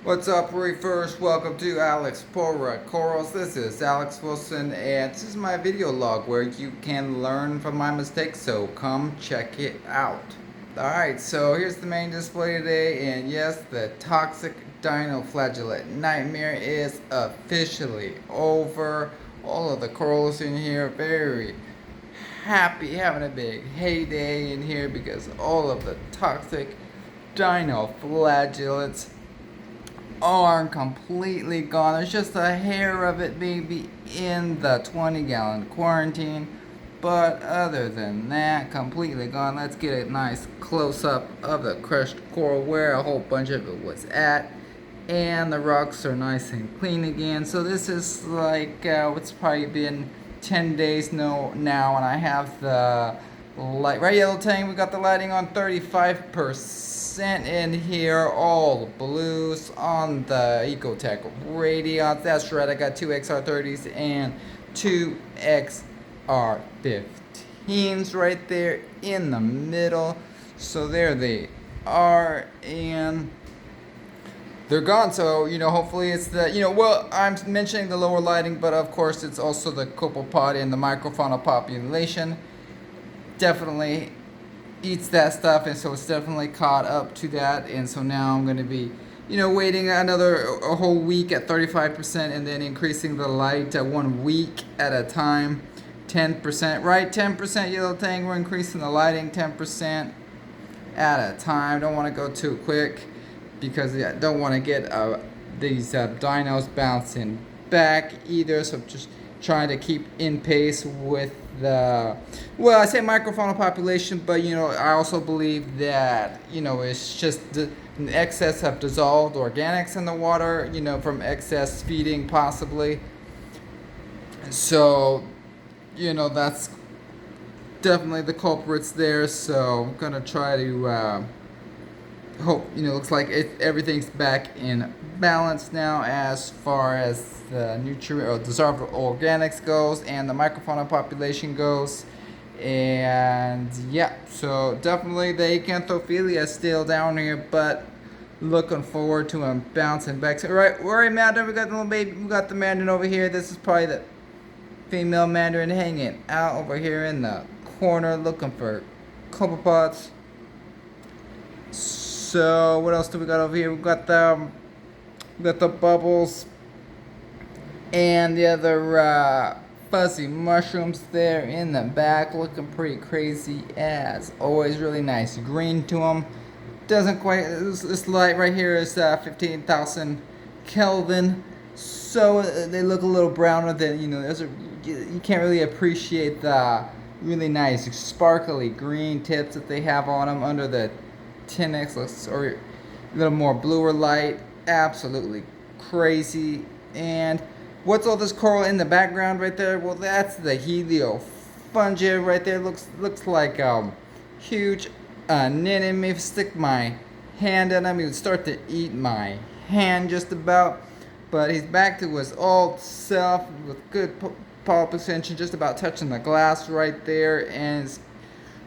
What's up, Reefers? Welcome to Alex Pora Corals. This is Alex Wilson, and this is my video log where you can learn from my mistakes, so come check it out. Alright, so here's the main display today, and yes, the toxic dino flagellate nightmare is officially over. All of the corals in here very happy, having a big heyday in here because all of the toxic dino flagellates are completely gone. There's just a hair of it maybe in the 20-gallon quarantine, but other than that, completely gone. Let's get a nice close-up of the crushed coral where a whole bunch of it was at, and the rocks are nice and clean again. So this is like it's probably been 10 days now, and I have the light right yellow tank. We got the lighting on 35% in here, all blues on the Ecotech Radiance. That's right, I got two XR30s and two XR15s right there in the middle. So there they are, and they're gone. So hopefully it's the well, I'm mentioning the lower lighting, but of course it's also the copepod and the microfauna population definitely eats that stuff, and so it's definitely caught up to that. And so now I'm going to be waiting a whole week at 35% and then increasing the light 1 week at a time. 10%, right? 10% yellow tang. We're increasing the lighting 10% at a time. Don't want to go too quick because I don't want to get these dinos bouncing back either. So just trying to keep in pace with the, well, I say microfauna population, but I also believe that it's just the excess of dissolved organics in the water, from excess feeding possibly. So that's definitely the culprits there. So I'm gonna try to hope looks like everything's back in balance now as far as the nutrient or dissolved organics goes and the microfauna population goes. And yeah, so definitely the acanthophilia is still down here, but looking forward to him bouncing back. So right, Mandarin, we got the little baby, we got the Mandarin over here. This is probably the female Mandarin hanging out over here in the corner looking for copepods. So what else do we got over here? We got the bubbles and the other fuzzy mushrooms there in the back, looking pretty crazy as always. Really nice green to them. Doesn't quite, this light right here is 15,000 Kelvin, so they look a little browner than you can't really appreciate the really nice sparkly green tips that they have on them under the 10x or a little more bluer light. Absolutely crazy. And what's all this coral in the background right there? Well, that's the heliofungia right there. Looks like huge anemone. If I stick my hand in him, he would start to eat my hand just about. But he's back to his old self with good polyp extension, just about touching the glass right there, and it's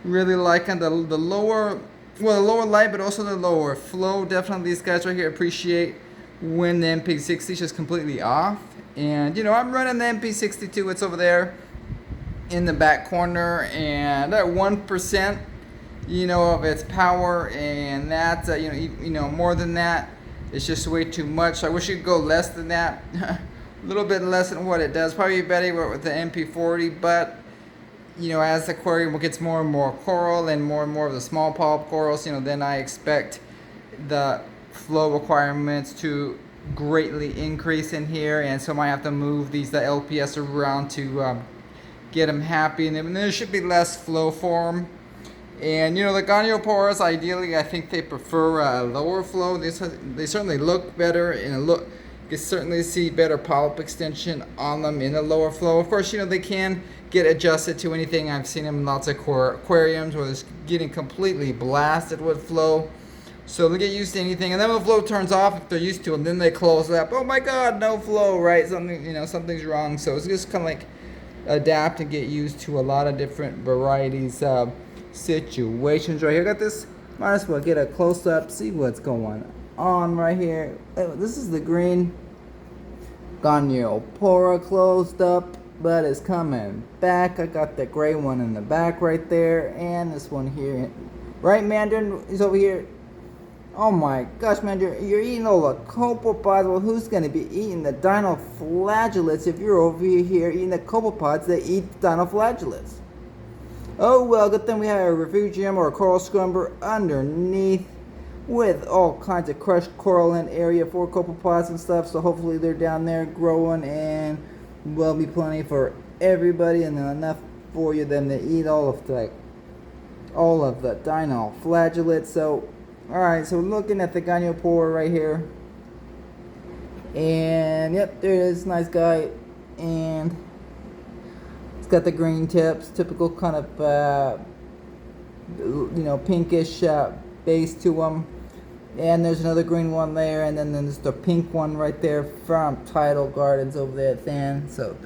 really liking the lower. Well, the lower light, but also the lower flow. Definitely these guys right here appreciate when the MP60 is just completely off. And, I'm running the MP62. It's over there in the back corner. And at 1%, of its power. And that's, more than that, it's just way too much. I wish you could go less than that. A little bit less than what it does. Probably better with the MP40, but as the aquarium gets more and more coral and more of the small polyp corals, then I expect the flow requirements to greatly increase in here, and so I might have to move the LPS around to get them happy, and then there should be less flow for them. And the gonioporas, ideally, I think they prefer lower flow. They certainly look better, and you can certainly see better polyp extension on them in the lower flow. Of course, they can get adjusted to anything. I've seen them in lots of aquariums where it's getting completely blasted with flow. So they get used to anything, and then when the flow turns off, if they're used to it, then they close up. Oh my God, no flow, right? Something's wrong. So it's just kind of like adapt and get used to a lot of different varieties of situations right here. Got this. Might as well get a close up, see what's going on right here. This is the green Goniopora closed up, but it's coming back. I got the gray one in the back right there, and this one here. Right, Mandarin is over here. Oh my gosh, Mandarin, you're eating all the copepods. Well, who's going to be eating the dinoflagellates if you're over here eating the copepods that eat the dinoflagellates? Oh well, good thing we have a refugium or a coral scrubber underneath with all kinds of crushed coral in area for copepods and stuff, so hopefully they're down there growing and will be plenty for everybody and enough for them to eat all of the dinoflagellates. So alright, so looking at the Goniopora right here, and yep, there it is, nice guy, and it's got the green tips, typical kind of pinkish base to them. And there's another green one there, and then there's the pink one right there from Tidal Gardens over there at Than. So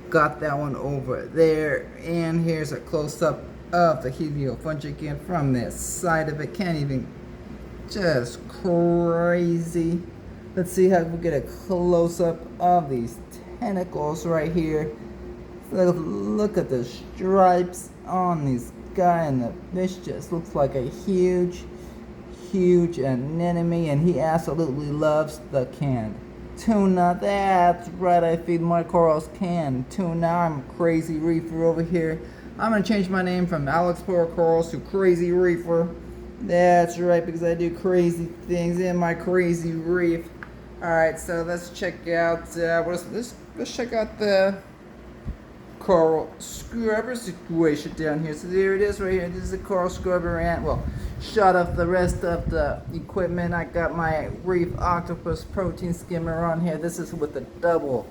got that one over there. And here's a close-up of the Heliofungi again from this side of it. Can't even, just crazy. Let's see how we get a close-up of these tentacles right here. Look at the stripes on these guys, and the fish just looks like a huge anemone, and he absolutely loves the canned tuna. That's right, I feed my corals canned tuna. I'm Crazy Reefer over here. I'm gonna change my name from Alex Explorer Corals to Crazy Reefer. That's right, because I do crazy things in my crazy reef. Alright, so let's check out let's check out the coral scrubber situation down here. So there it is right here. This is a coral scrubber, and well, shut off the rest of the equipment. I got my Reef Octopus protein skimmer on here. This is with the double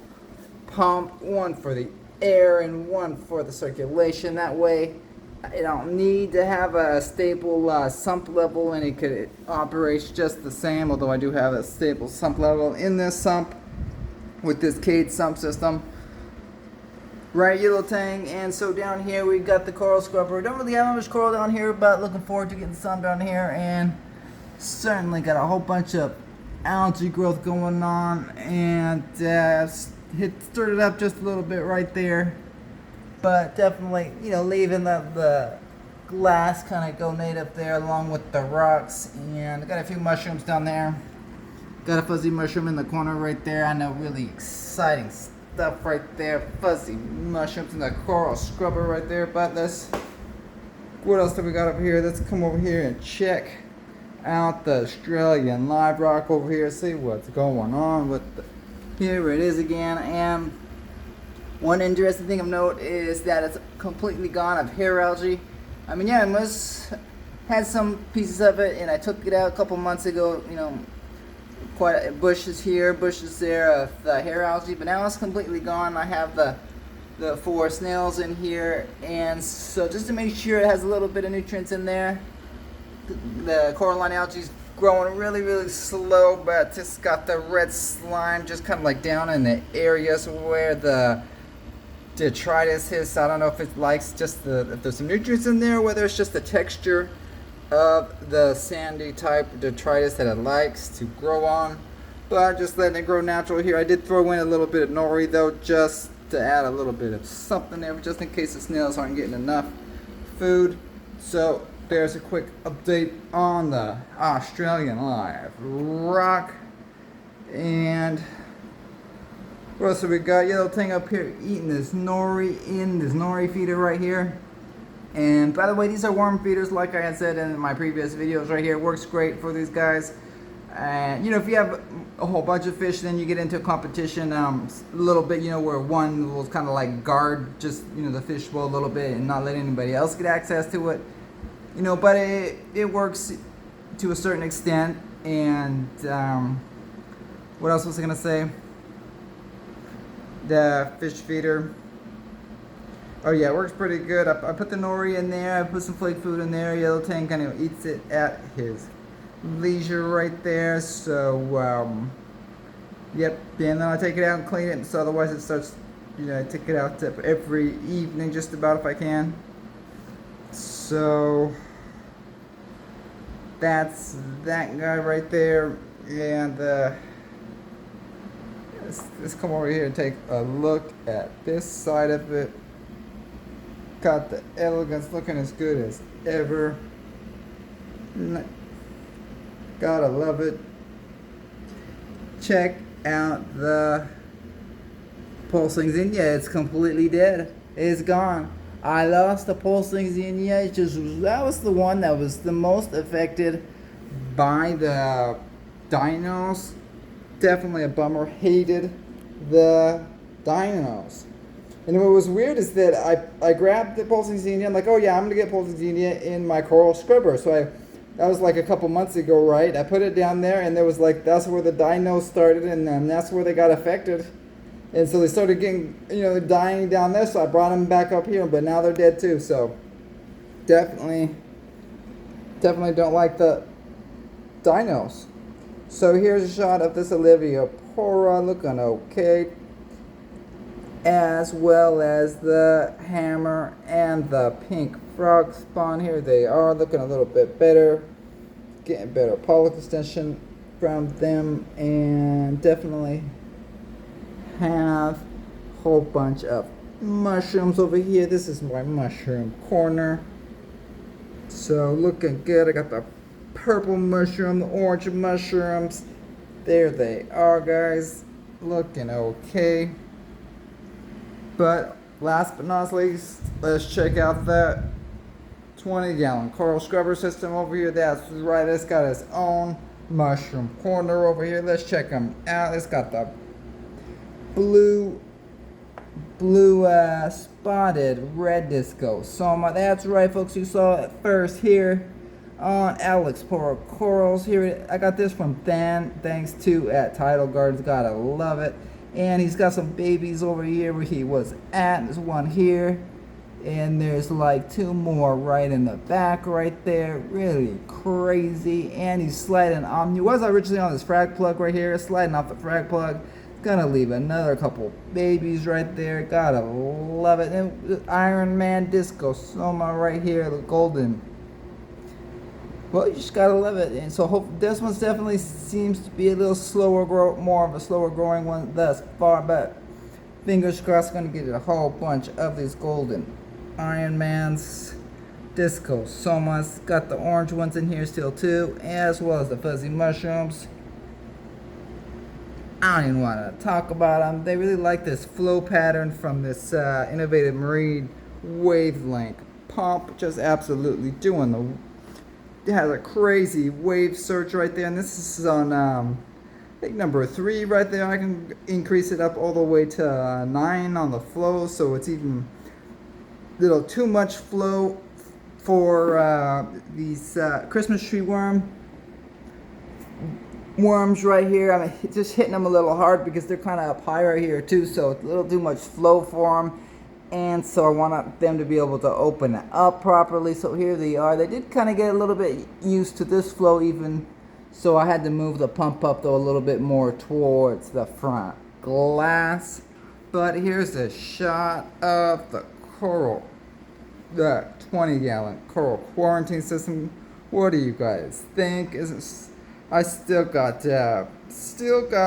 pump, one for the air and one for the circulation. That way I don't need to have a stable sump level, and it operates just the same, although I do have a stable sump level in this sump with this cage sump system. Right, Yellow Tang. And so down here we got the coral scrubber. Don't really have much coral down here, but looking forward to getting some down here, and certainly got a whole bunch of algae growth going on, and stirred it up just a little bit right there, but definitely leaving the glass kind of go native there along with the rocks. And I got a few mushrooms down there. Got a fuzzy mushroom in the corner right there. I know, really exciting stuff right there. Fuzzy mushrooms in the coral scrubber right there. But what else do we got over here? Let's come over here and check out the Australian live rock over here. See what's going on with here it is again. And one interesting thing of note is that it's completely gone of hair algae. I mean, yeah, it had some pieces of it, and I took it out a couple months ago. Quite bushes here, bushes there of the hair algae, but now it's completely gone. I have the 4 snails in here, and so just to make sure it has a little bit of nutrients in there. The coralline algae is growing really slow, but just got the red slime just kind of like down in the areas where the detritus is. I don't know if it likes just if there's some nutrients in there, whether it's just the texture of the sandy type detritus that it likes to grow on, but I'm just letting it grow natural here. I did throw in a little bit of nori though, just to add a little bit of something there, just in case the snails aren't getting enough food. So there's a quick update on the Australian live rock. And what else have we got? Yellow Tang up here eating this nori in this nori feeder right here. And by the way, these are worm feeders, like I had said in my previous videos right here. Works great for these guys. And if you have a whole bunch of fish, then you get into a competition a little bit, where one will kind of like guard just, the fish bowl a little bit and not let anybody else get access to it. But it works to a certain extent. And what else was I going to say? The fish feeder. Oh yeah, it works pretty good. I put the nori in there. I put some flake food in there. Yellow Tang kind of eats it at his leisure right there. So yep. And then I take it out and clean it. So otherwise it starts. I take it out every evening, just about, if I can. So That's that guy right there. And let's come over here and take a look at this side of it. Got the elegance looking as good as ever. Gotta love it. Check out the pulsing zinnia. It's completely dead. It's gone. I lost the pulsing zinnia. That was the one that was the most affected by the dinos. Definitely a bummer. Hated the dinos. And what was weird is that I grabbed the pulsing zinnia. I'm like, oh yeah, I'm gonna get pulsing zinnia in my coral scrubber. So that was like a couple months ago, right? I put it down there, and there was like, that's where the dinos started, and then that's where they got affected. And so they started getting, dying down there. So I brought them back up here, but now they're dead too. So definitely don't like the dinos. So here's a shot of this Oliviopora looking okay, as well as the hammer and the pink frog spawn. Here they are, looking a little bit better, getting better pollen extension from them, and definitely have a whole bunch of mushrooms over here. This is my mushroom corner, so looking good. I got the purple mushroom, the orange mushrooms. There they are, guys, looking okay. But last but not least, let's check out that 20-gallon coral scrubber system over here. That's right, it's got its own mushroom corner over here. Let's check them out. It's got the blue spotted red disco soma. That's right, folks, you saw it first here on Alex Poro Corals. Here, I got this from Dan, thanks to at Tidal Gardens. Gotta love it. And he's got some babies over here where he was at. There's one here, and there's like two more right in the back right there. Really crazy. And he's sliding on. He was originally on this frag plug right here, sliding off the frag plug. Gonna leave another couple babies right there. Gotta love it. And the Iron Man Disco Soma right here, the golden. Well, you just gotta love it. And so this one definitely seems to be a little more of a slower growing one thus far, but fingers crossed, gonna get a whole bunch of these golden Iron Mans, Disco Somas. Got the orange ones in here still too, as well as the fuzzy mushrooms. I don't even want to talk about them. They really like this flow pattern from this innovative marine wavelength pump. Just absolutely doing it has a crazy wave search right there, and this is on I think number 3 right there. I can increase it up all the way to 9 on the flow, so it's even a little too much flow for these Christmas tree worms right here. I mean, just hitting them a little hard because they're kind of up high right here too, so it's a little too much flow for them. And so I want them to be able to open it up properly. So here they are. They did kind of get a little bit used to this flow even. So I had to move the pump up though a little bit more towards the front glass. But here's a shot of the coral, the 20-gallon coral quarantine system. What do you guys think? I still got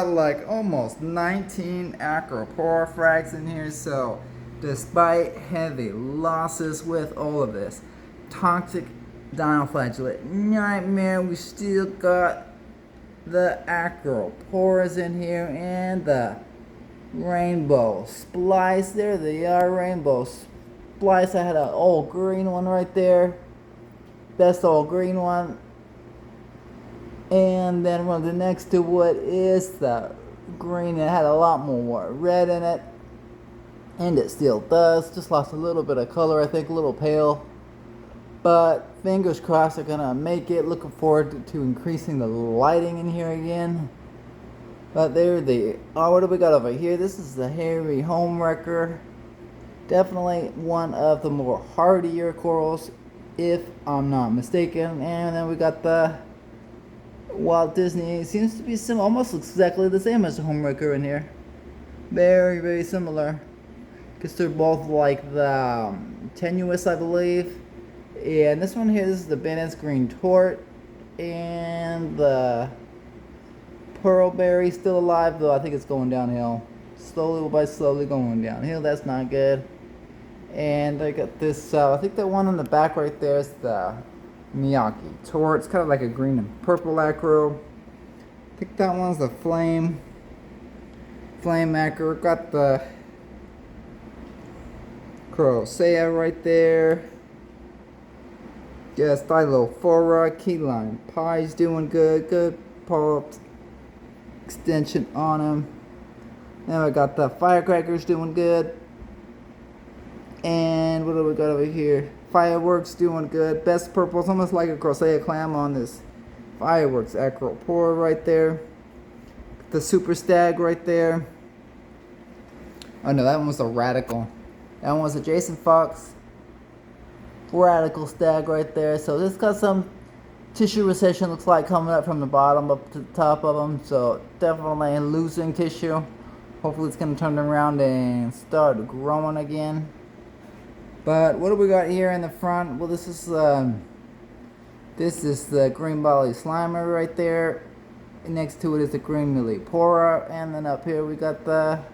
like almost 19 acropora frags in here. So despite heavy losses with all of this toxic dinoflagellate nightmare, we still got the acroporas in here and the rainbow splice. There they are, rainbow splice. I had an all green one right there, best all green one. And then one of the next to what is the green, it had a lot more red in it. And it still does. Just lost a little bit of color, I think, a little pale. But fingers crossed they're gonna make it. Looking forward to increasing the lighting in here again. But there they are. What do we got over here? This is the hairy Homewrecker. Definitely one of the more hardier corals, if I'm not mistaken. And then we got the Walt Disney. It seems to be almost looks exactly the same as the Homewrecker in here. Very, very similar. Because they're both like the tenuous, I believe. And this one here, this is the Bennett's Green Tort. And the pearlberry still alive, though I think it's going downhill. Slowly by slowly going downhill. That's not good. And I got this, I think the one on the back right there is the Miyake Tor. It's kind of like a green and purple acro. I think that one's the flame acro. Got the Crosea right there. Yeah, Stylophora, Keyline Pie's doing good. Good pulp extension on him. Now I got the Firecrackers doing good. And what do we got over here? Fireworks doing good. Best purple. It's almost like a Crosea clam on this Fireworks Acropora right there. The Super Stag right there. Oh no, that one was a Radical. That one was a Jason Fox Radical Stag right there. So this got some tissue recession, looks like, coming up from the bottom up to the top of them. So definitely losing tissue. Hopefully it's going to turn around and start growing again. But what do we got here in the front? Well, this is the green Bali Slimer right there. Next to it is the green Millipora, and then up here we got that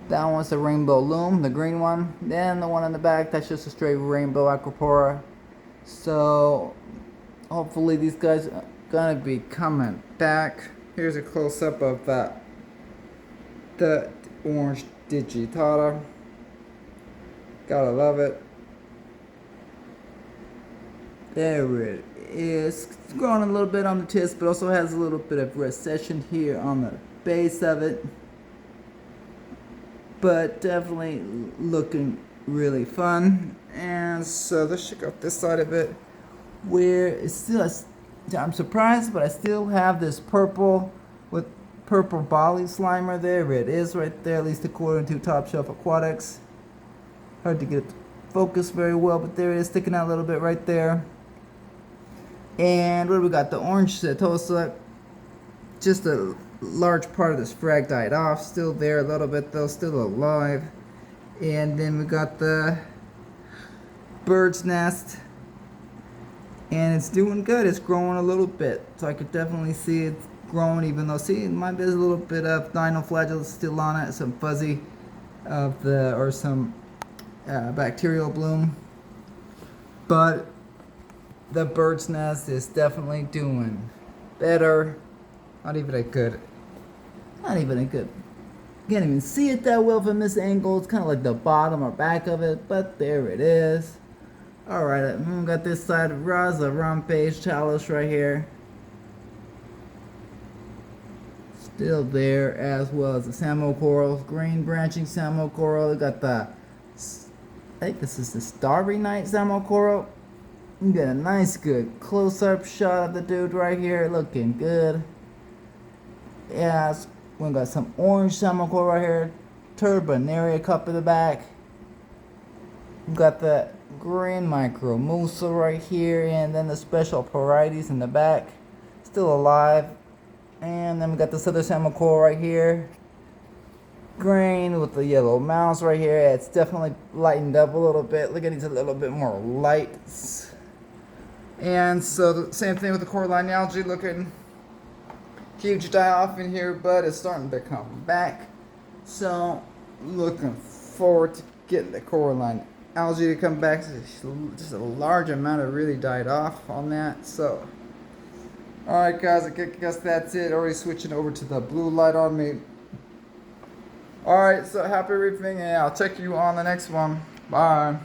one's the Rainbow Loom, the green one. Then the one in the back, that's just a straight Rainbow Acropora. So hopefully these guys are gonna be coming back. Here's a close up of the orange Digitata. Gotta love it. There it is. It's growing a little bit on the tip, but also has a little bit of recession here on the base of it. But definitely looking really fun. And so let's check out this side of it, where it's still, I'm surprised, but I still have this purple with purple Bali Slimer there. It is right there, at least according to Top Shelf Aquatics. Hard to get it to focus very well, but there it is, sticking out a little bit right there. And what do we got? The orange Setosa. Just a large part of this frag died off. Still there a little bit though, still alive. And then we got the bird's nest. And it's doing good. It's growing a little bit. So I could definitely see it growing, even though, see, it might be a little bit of dinoflagella still on it. Some fuzzy of the, or some bacterial bloom. But the bird's nest is definitely doing better. Not even a good. Can't even see it that well from this angle. It's kind of like the bottom or back of it, but there it is. Alright, we got this side of Raza Rampage Chalice right here. Still there, as well as the Samo Corals, green branching Samo Coral. We got the, I think this is the Starry Night Samo Coral. You get a nice good close-up shot of the dude right here, looking good. Yeah, we got some orange Samo Coral right here, Turbonaria cup in the back. We got the green Micro Musa right here, and then the special varieties in the back, still alive. And then we got this other Samo Coral right here, green with the yellow mouse right here. It's definitely lightened up a little bit. Look at these, a little bit more lights. And so the same thing with the coralline algae, looking huge die off in here, but it's starting to come back. So looking forward to getting the coralline algae to come back. Just a large amount of really died off on that. So alright guys, I guess that's it. Already switching over to the blue light on me. Alright, so happy reefing, and I'll check you on the next one. Bye.